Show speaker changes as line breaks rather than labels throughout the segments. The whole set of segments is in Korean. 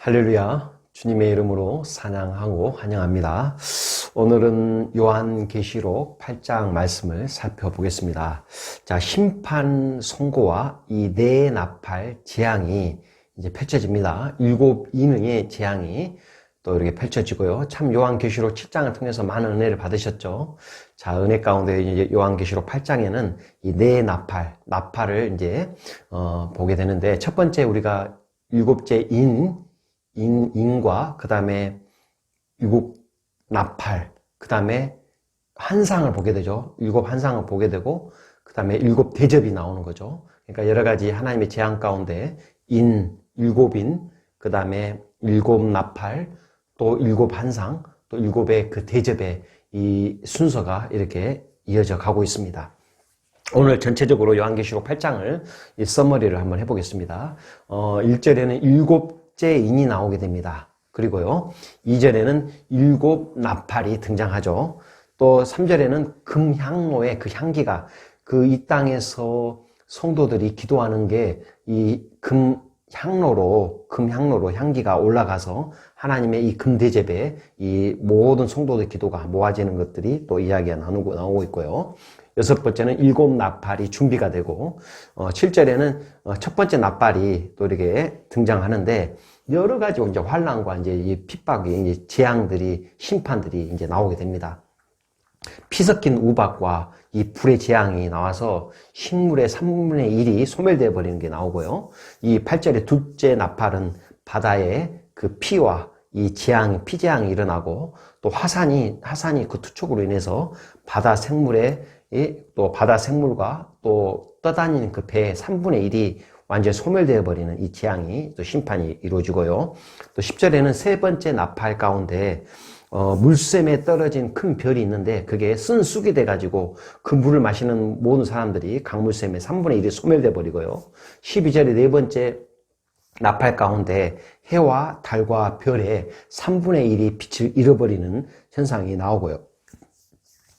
할렐루야, 주님의 이름으로 찬양하고 환영합니다. 오늘은 요한계시록 8장 말씀을 살펴보겠습니다. 자, 심판 선고와 이 네 나팔 재앙이 이제 펼쳐집니다. 일곱 인응의 재앙이 또 이렇게 펼쳐지고요. 참 요한계시록 7장을 통해서 많은 은혜를 받으셨죠. 자, 은혜 가운데 이제 요한계시록 8장에는 이 네 나팔을 이제 보게 되는데, 첫 번째 우리가 일곱째 인과 그 다음에 일곱 나팔, 그 다음에 환상을 보게 되죠. 일곱 환상을 보게 되고, 그 다음에 일곱 대접이 나오는 거죠. 그러니까 여러 가지 하나님의 재앙 가운데 일곱인, 그 다음에 일곱 나팔, 또 일곱 환상, 또 일곱의 그 대접의 이 순서가 이렇게 이어져 가고 있습니다. 오늘 전체적으로 요한계시록 8장을 이 서머리를 한번 해보겠습니다. 1절에는 일곱째 인이 나오게 됩니다. 그리고요, 2절에는 일곱 나팔이 등장하죠. 또 3절에는 금향로의 그 향기가, 그 이 땅에서 성도들이 기도하는 게 이 금향로로 향기가 올라가서 하나님의 이 금대접에 이 모든 성도들 기도가 모아지는 것들이 또 이야기가 나오고 있고요. 여섯 번째는 일곱 나팔이 준비가 되고, 7절에는 첫 번째 나팔이 또 이렇게 등장하는데, 여러 가지 이제 환난과 이제 이 핍박이, 이제 재앙들이, 심판들이 이제 나오게 됩니다. 피 섞인 우박과 이 불의 재앙이 나와서 식물의 3분의 1이 소멸되어 버리는 게 나오고요. 이 8절의 둘째 나팔은 바다의 그 피와 이 피재앙이 일어나고, 또 화산이 그 투척으로 인해서 바다 생물과 또 떠다니는 그 배의 3분의 1이 완전히 소멸되어 버리는 이 재앙이, 또 심판이 이루어지고요. 또 10절에는 세 번째 나팔 가운데 물샘에 떨어진 큰 별이 있는데, 그게 쓴 쑥이 돼가지고 그 물을 마시는 모든 사람들이 강물샘의 3분의 1이 소멸돼 버리고요. 12절에 네 번째 나팔 가운데 해와 달과 별의 3분의 1이 빛을 잃어버리는 현상이 나오고요.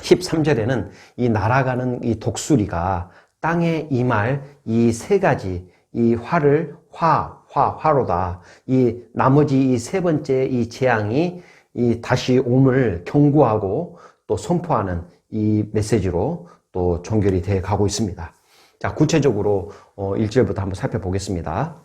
13절에는 이 날아가는 이 독수리가 땅에 임할 이 세 가지 이 화로다. 이 나머지 이 세 번째 이 재앙이 이 다시 옴을 경고하고 또 선포하는 이 메시지로 또 종결이 돼 가고 있습니다. 자, 구체적으로 1절부터 한번 살펴보겠습니다.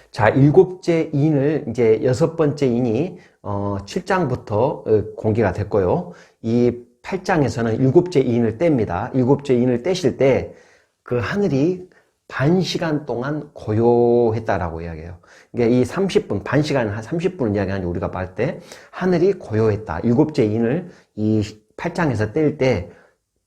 자, 일곱째 인을 이제 여섯 번째 인이 7장부터 공개가 됐고요. 이 8장에서는 일곱째 인을 뗍니다. 일곱째 인을 떼실 때 그 하늘이 반 시간 동안 고요했다라고 이야기해요. 그러니까 이 30분, 반 시간 한 30분을 이야기하는데, 우리가 볼 때 하늘이 고요했다. 일곱째 인을 이 8장에서 뗄 때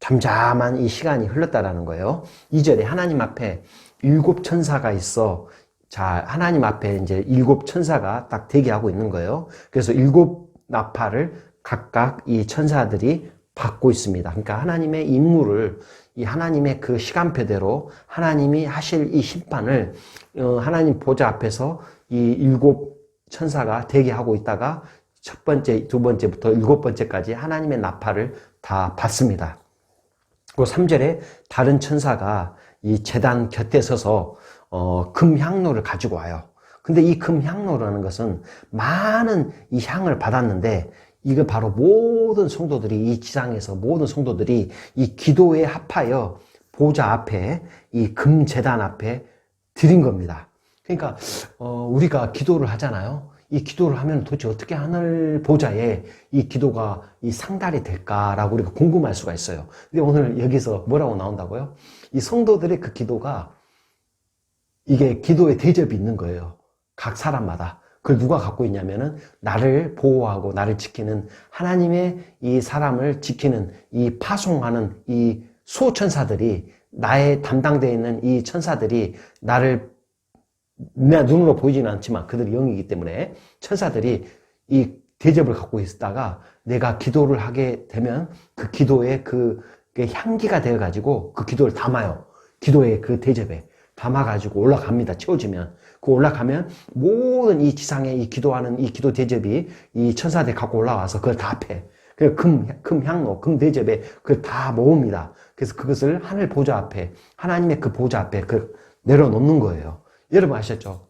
잠잠한 이 시간이 흘렀다라는 거예요. 2절에 하나님 앞에 일곱 천사가 있어. 자, 하나님 앞에 이제 일곱 천사가 딱 대기하고 있는 거예요. 그래서 일곱 나팔을 각각 이 천사들이 받고 있습니다. 그러니까 하나님의 임무를, 이 하나님의 그 시간표대로 하나님이 하실 이 심판을 하나님 보좌 앞에서 이 일곱 천사가 대기하고 있다가 첫 번째, 두 번째부터 일곱 번째까지 하나님의 나팔을 다 받습니다. 그리고 3절에 다른 천사가 이 제단 곁에 서서 금향로를 가지고 와요. 근데 이 금향로라는 것은 많은 이 향을 받았는데, 이거 바로 모든 성도들이, 이 지상에서 모든 성도들이 이 기도에 합하여 보좌 앞에, 이 금제단 앞에 드린 겁니다. 그러니까 우리가 기도를 하잖아요. 이 기도를 하면 도대체 어떻게 하늘 보좌에 이 기도가 이 상달이 될까라고 우리가 궁금할 수가 있어요. 근데 오늘 여기서 뭐라고 나온다고요? 이 성도들의 그 기도가, 이게 기도의 대접이 있는 거예요. 각 사람마다. 그걸 누가 갖고 있냐면은, 나를 보호하고 나를 지키는 하나님의 이 사람을 지키는 이 파송하는 이 수호천사들이, 나의 담당되어 있는 이 천사들이, 나를 내 눈으로 보이지는 않지만 그들이 영이기 때문에 천사들이 이 대접을 갖고 있다가, 내가 기도를 하게 되면 그 기도에 그 향기가 되어가지고 그 기도를 담아요. 기도의 그 대접에 담아가지고 올라갑니다. 채워지면. 그 올라가면 모든 이 지상에 이 기도하는 이 기도 대접이 이 천사들이 갖고 올라와서 그걸 다 합해. 그 금향로, 금대접에 그걸 다 모읍니다. 그래서 그것을 하늘 보좌 앞에, 하나님의 그 보좌 앞에 그 내려놓는 거예요. 여러분 아셨죠?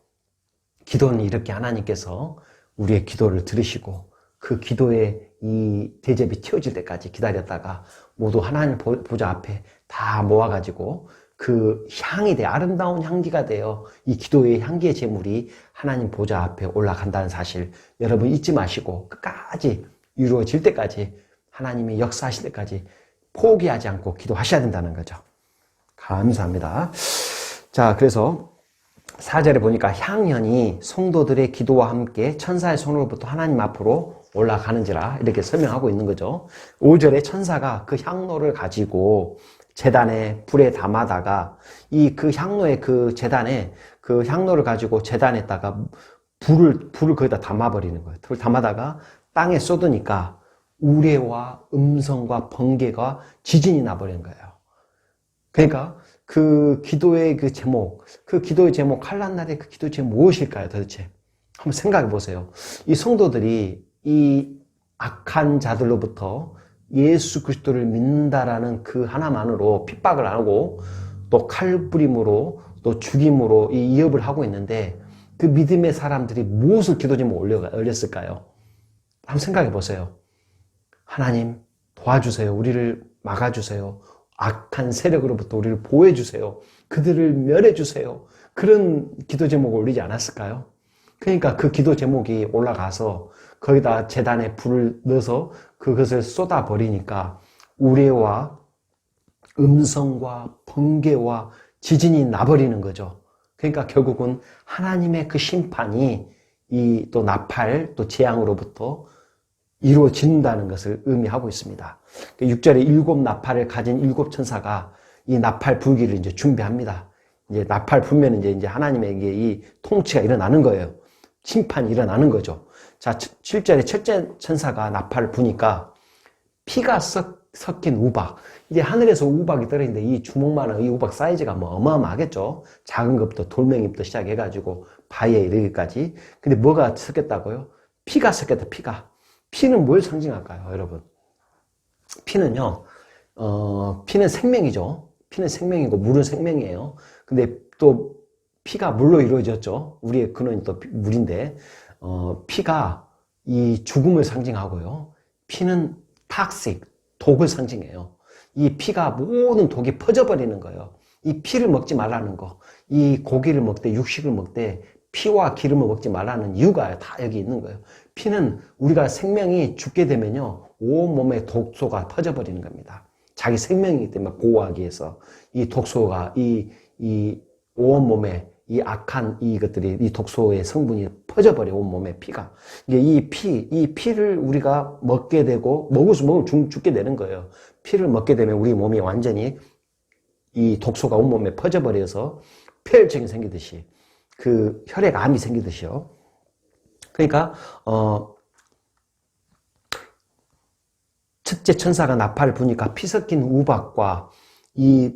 기도는 이렇게 하나님께서 우리의 기도를 들으시고 그 기도에 이 대접이 튀어질 때까지 기다렸다가 모두 하나님 보좌 앞에 다 모아가지고 그 향이 돼 아름다운 향기가 되어 이 기도의 향기의 제물이 하나님 보좌 앞에 올라간다는 사실 여러분 잊지 마시고 끝까지 이루어질 때까지 하나님이 역사하실 때까지 포기하지 않고 기도하셔야 된다는 거죠. 감사합니다. 자, 그래서 4절에 보니까 향연이 성도들의 기도와 함께 천사의 손으로부터 하나님 앞으로 올라가는지라 이렇게 설명하고 있는 거죠. 5절에 천사가 그 향로를 가지고 제단에 불에 담아다가 이 그 향로의 그 제단에 그 향로를 가지고 제단에다가 불을 거기다 담아버리는 거예요. 불을 담아다가 땅에 쏟으니까 우레와 음성과 번개가 지진이 나버리는 거예요. 그러니까 그 기도의 그 제목, 칼날날의 그 기도의 제목 무엇일까요 도대체? 한번 생각해 보세요. 이 성도들이 이 악한 자들로부터 예수 그리스도를 믿는다라는 그 하나만으로 핍박을 안 하고 또 칼부림으로 또 죽임으로 이 위협을 하고 있는데 그 믿음의 사람들이 무엇을 기도 제목 올렸을까요? 한번 생각해 보세요. 하나님 도와주세요. 우리를 막아주세요. 악한 세력으로부터 우리를 보호해주세요. 그들을 멸해주세요. 그런 기도 제목을 올리지 않았을까요? 그러니까 그 기도 제목이 올라가서 거기다 제단에 불을 넣어서 그것을 쏟아버리니까 우레와 음성과 번개와 지진이 나버리는 거죠. 그러니까 결국은 하나님의 그 심판이 이 또 나팔 또 재앙으로부터 이루어진다는 것을 의미하고 있습니다. 6절에 7 나팔을 가진 7 천사가 이 나팔 불기를 이제 준비합니다. 이제 나팔 불면 이제 하나님에게 이 통치가 일어나는 거예요. 심판이 일어나는 거죠. 자, 7절에 첫째 천사가 나팔을 부니까 피가 섞인 우박. 이제 하늘에서 우박이 떨어지는데 이 주먹만한 이 우박 사이즈가 뭐 어마어마하겠죠. 작은 것부터 돌멩이부터 시작해가지고 바위에 이르기까지. 근데 뭐가 섞였다고요? 피가 섞였다, 피가. 피는 뭘 상징할까요, 여러분? 피는요, 피는 생명이죠. 피는 생명이고 물은 생명이에요. 근데 또 피가 물로 이루어졌죠. 우리의 근원이 또 물인데, 피가 이 죽음을 상징하고요. 피는 탁식, 독을 상징해요. 이 피가 모든 독이 퍼져버리는 거예요. 이 피를 먹지 말라는 거, 이 고기를 먹되 육식을 먹되 피와 기름을 먹지 말라는 이유가 다 여기 있는 거예요. 피는 우리가 생명이 죽게 되면요, 온 몸에 독소가 퍼져버리는 겁니다. 자기 생명이기 때문에 보호하기 위해서 이 독소가 이 온 몸에 이 악한 이것들이 이 독소의 성분이 퍼져버려 온 몸에 피가. 이게 이 피를 우리가 먹게 되고 먹으면 죽게 되는 거예요. 피를 먹게 되면 우리 몸이 완전히 이 독소가 온 몸에 퍼져버려서 폐혈증이 생기듯이 그 혈액암이 생기듯이요. 그러니까 첫째 천사가 나팔을 부니까 피 섞인 우박과 이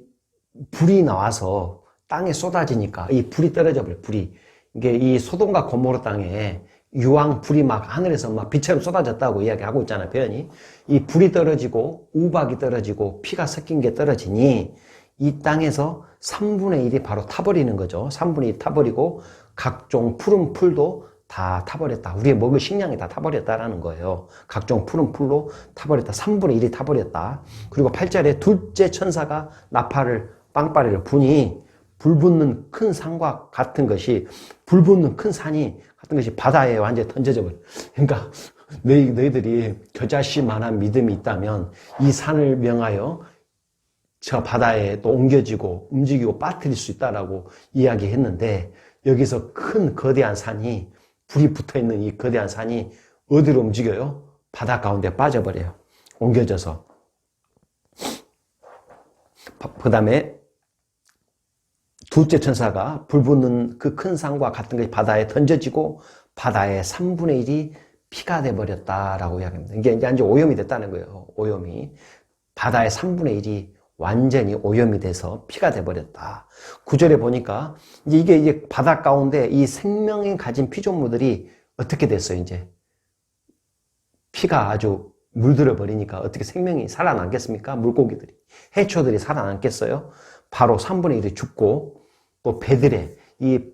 불이 나와서 땅에 쏟아지니까 이 불이 떨어져 버려요. 불이. 이게 이 소돔과 고모라 땅에 유황 불이 막 하늘에서 막 빛처럼 쏟아졌다고 이야기하고 있잖아요. 표현이. 이 불이 떨어지고 우박이 떨어지고 피가 섞인 게 떨어지니 이 땅에서 3분의 1이 바로 타버리는 거죠. 3분의 1 타버리고 각종 푸른 풀도 다 타버렸다. 우리의 먹을 식량이 다 타버렸다라는 거예요. 각종 푸른 풀로 타버렸다. 3분의 1이 타버렸다. 그리고 8절에 둘째 천사가 나팔을 빵빠리를 부니 불붙는 큰 산과 같은 것이 불붙는 큰 산이 같은 것이 바다에 완전히 던져져 버려. 그러니까 너희들이 겨자씨만한 믿음이 있다면 이 산을 명하여 저 바다에 또 옮겨지고 움직이고 빠뜨릴 수 있다라고 이야기했는데 여기서 큰 거대한 산이 불이 붙어있는 이 거대한 산이 어디로 움직여요? 바다 가운데 빠져버려요. 옮겨져서. 그 다음에 둘째 천사가 불붙는 그 큰 산과 같은 것이 바다에 던져지고 바다의 3분의 1이 피가 돼버렸다라고 이야기합니다. 이게 이제 오염이 됐다는 거예요. 오염이. 바다의 3분의 1이 완전히 오염이 돼서 피가 돼버렸다. 9절에 보니까 이게 바다 가운데 이 생명이 가진 피조물들이 어떻게 됐어요, 이제? 피가 아주 물들어 버리니까 어떻게 생명이 살아남겠습니까? 물고기들이. 해초들이 살아남겠어요? 바로 3분의 1이 죽고 또 배들의 이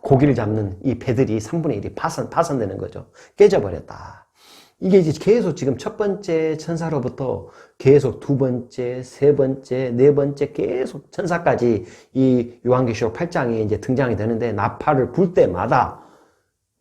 고기를 잡는 이 배들이 3분의 1이 파손되는 거죠. 깨져버렸다. 이게 이제 계속 지금 첫 번째 천사로부터 계속 두 번째, 세 번째, 네 번째 계속 천사까지 이 요한계시록 8장에 이제 등장이 되는데, 나팔을 불 때마다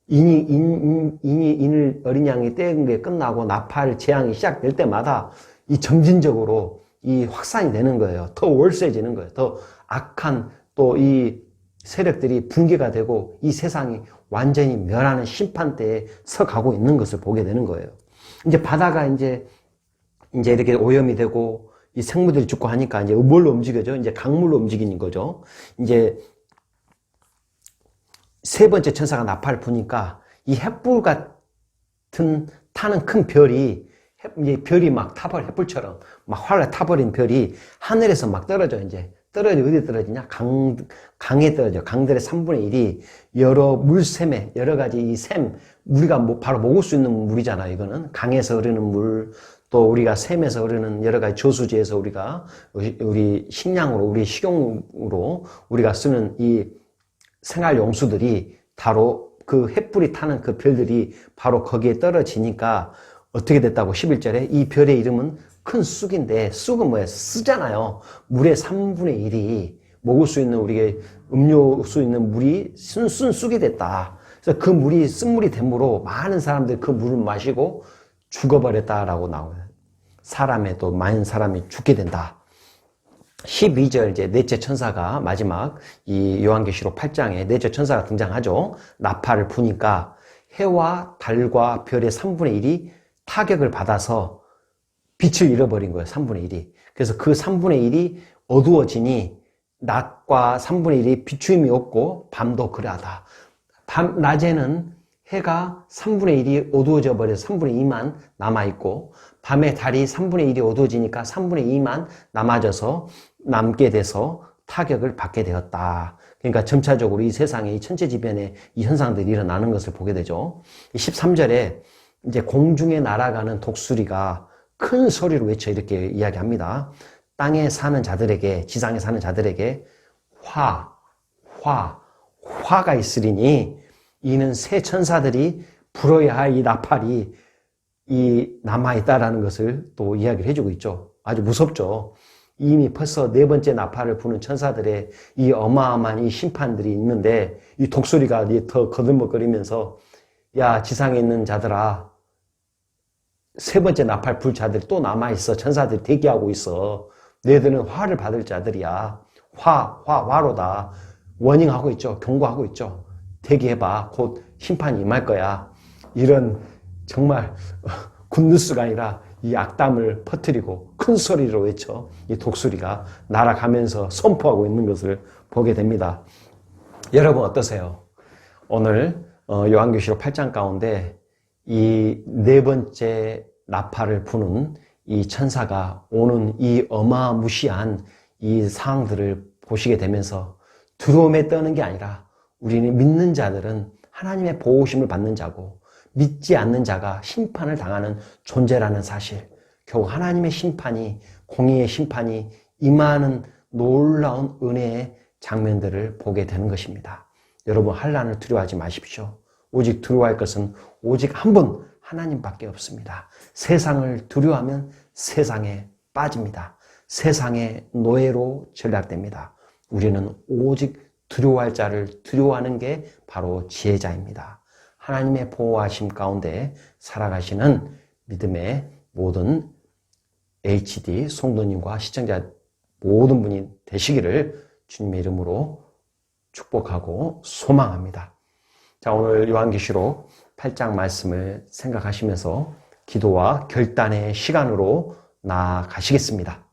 인을 어린 양이 떼은 게 끝나고 나팔 재앙이 시작될 때마다 이 점진적으로 이 확산이 되는 거예요. 더 월세지는 거예요. 더 악한 또 이 세력들이 붕괴가 되고 이 세상이 완전히 멸하는 심판대에 서가고 있는 것을 보게 되는 거예요. 이제 바다가 이제 이렇게 오염이 되고 이 생물들이 죽고 하니까 이제 뭘로 움직여져? 이제 강물로 움직이는 거죠. 이제 세 번째 천사가 나팔을 부니까 이 횃불 같은 타는 큰 별이 막 타버려, 횃불처럼 막 활을 타버린 별이 하늘에서 막 떨어져. 이제 어디 떨어지냐? 강에 떨어져. 강들의 3분의 1이 여러 물샘에, 여러 가지 이 샘, 우리가 바로 먹을 수 있는 물이잖아요. 이거는 강에서 흐르는 물, 또 우리가 샘에서 흐르는 여러 가지 저수지에서 우리 식량으로, 우리 식용으로 우리가 쓰는 이 생활 용수들이 바로 그 횃불이 타는 그 별들이 바로 거기에 떨어지니까 어떻게 됐다고? 11절에 이 별의 이름은 큰 쑥인데, 쑥은 뭐예요? 쓰잖아요. 물의 3분의 1이 먹을 수 있는, 우리가 음료수 있는 물이 쓴 쑥이 됐다. 그래서 그 물이 쓴물이 됨으로 많은 사람들이 그 물을 마시고 죽어버렸다라고 나와요. 사람의 또 많은 사람이 죽게 된다. 12절 이제 넷째 천사가 마지막 이 요한계시록 8장에 넷째 천사가 등장하죠. 나팔을 부니까 해와 달과 별의 3분의 1이 타격을 받아서 빛을 잃어버린 거예요. 3분의 1이. 그래서 그 3분의 1이 어두워지니 낮과 3분의 1이 비추임이 없고 밤도 그러하다. 낮에는 해가 3분의 1이 어두워져 버려서 3분의 2만 남아있고, 밤에 달이 3분의 1이 어두워지니까 3분의 2만 남게 돼서 타격을 받게 되었다. 그러니까 점차적으로 이 세상에 이 천체지변에 이 현상들이 일어나는 것을 보게 되죠. 13절에 이제 공중에 날아가는 독수리가 큰 소리로 외쳐 이렇게 이야기합니다. 땅에 사는 자들에게, 지상에 사는 자들에게 화가 있으리니 이는 새 천사들이 불어야 할 이 나팔이 남아있다라는 것을 또 이야기를 해주고 있죠. 아주 무섭죠. 이미 벌써 네 번째 나팔을 부는 천사들의 이 어마어마한 이 심판들이 있는데, 이 독수리가 더 거들먹거리면서, 야, 지상에 있는 자들아, 세 번째 나팔 불 자들 또 남아있어. 천사들이 대기하고 있어. 너희들은 화를 받을 자들이야. 화로다. 워닝하고 있죠. 경고하고 있죠. 대기해봐. 곧 심판이 임할 거야. 이런 정말 굿뉴스가 아니라 이 악담을 퍼뜨리고 큰 소리로 외쳐 이 독수리가 날아가면서 선포하고 있는 것을 보게 됩니다. 여러분 어떠세요? 오늘 요한계시록 8장 가운데 이 네 번째 나팔을 부는 이 천사가 오는 이 어마무시한 이 상황들을 보시게 되면서 두려움에 떠는 게 아니라, 우리는 믿는 자들은 하나님의 보호심을 받는 자고, 믿지 않는 자가 심판을 당하는 존재라는 사실, 결국 하나님의 심판이, 공의의 심판이 임하는 놀라운 은혜의 장면들을 보게 되는 것입니다. 여러분, 환난을 두려워하지 마십시오. 오직 두려워할 것은 오직 한 분, 하나님밖에 없습니다. 세상을 두려워하면 세상에 빠집니다. 세상의 노예로 전락됩니다. 우리는 오직 두려워할 자를 두려워하는 게 바로 지혜자입니다. 하나님의 보호하심 가운데 살아가시는 믿음의 모든 HD 성도님과 시청자 모든 분이 되시기를 주님의 이름으로 축복하고 소망합니다. 자, 오늘 요한계시록 8장 말씀을 생각하시면서 기도와 결단의 시간으로 나아가시겠습니다.